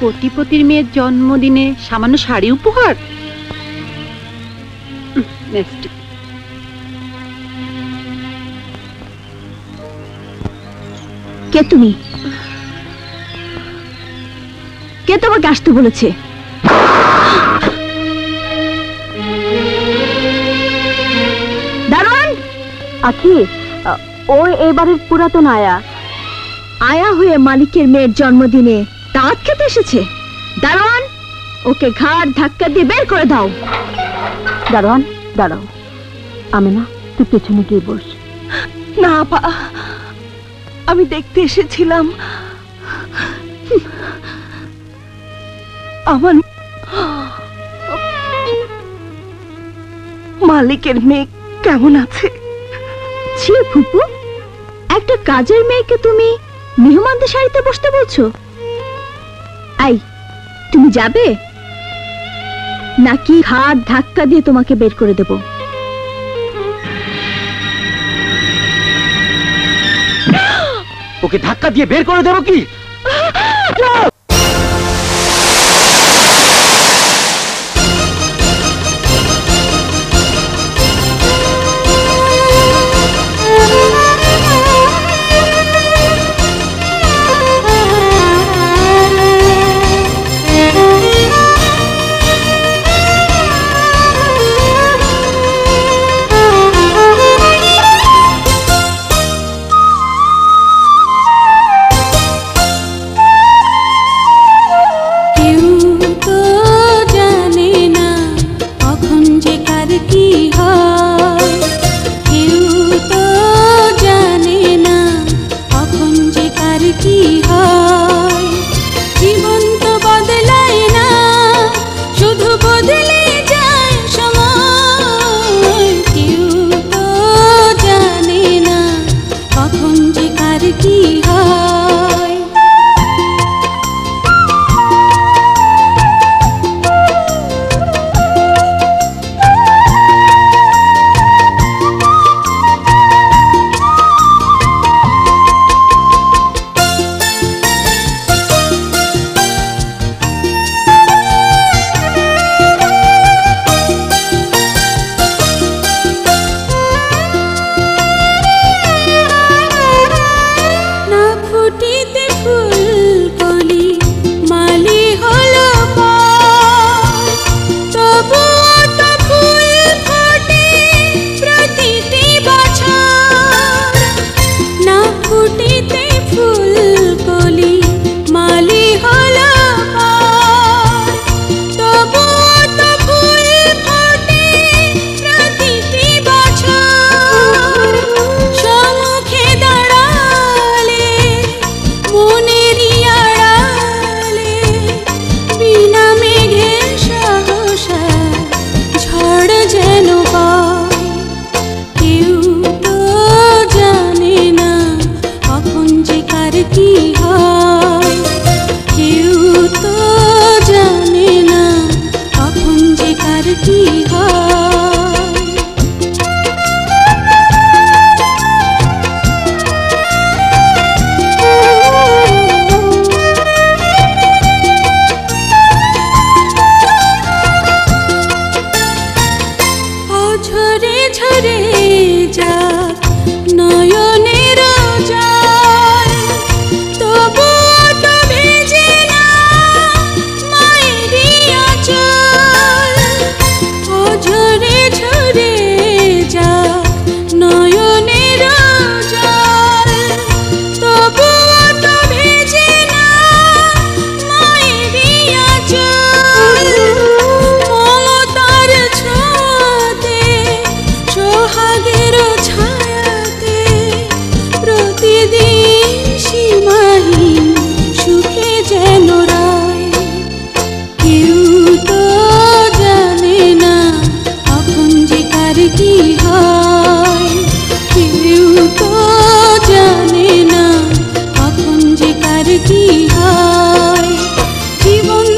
কোটিপতির মেয়ের জন্মদিনে সামান্য শাড়ি উপহার? কে তুমি? কে তোমাকে আসতে বলেছে? দারোয়ান! আখি, ও এই বাড়ির পুরাতন আয়া। আয়া হয়ে মালিকের মেয়ের জন্মদিনে দাওয়াত খেতে এসেছে। দারোয়ান, ওকে ঘাড় ধাক্কা দিয়ে বের করে দাও। দারোয়ান, দাঁড়াও। আমিনা, তুই পেছনে গিয়ে বস। না আপা, আমি দেখতে এসেছিলাম আমার মালিকের মেয়ে কেমন আছে। ছি ফুপু, একটা কাজের মেয়েকে তুমি মেহমানদের সারিতে বসতে বলছো? আই, তুমি যাবে নাকি ঘাড় ধাক্কা দিয়ে তোমাকে বের করে দেব? ওকে ধাক্কা দিয়ে বের করে দেবো কি? জীবন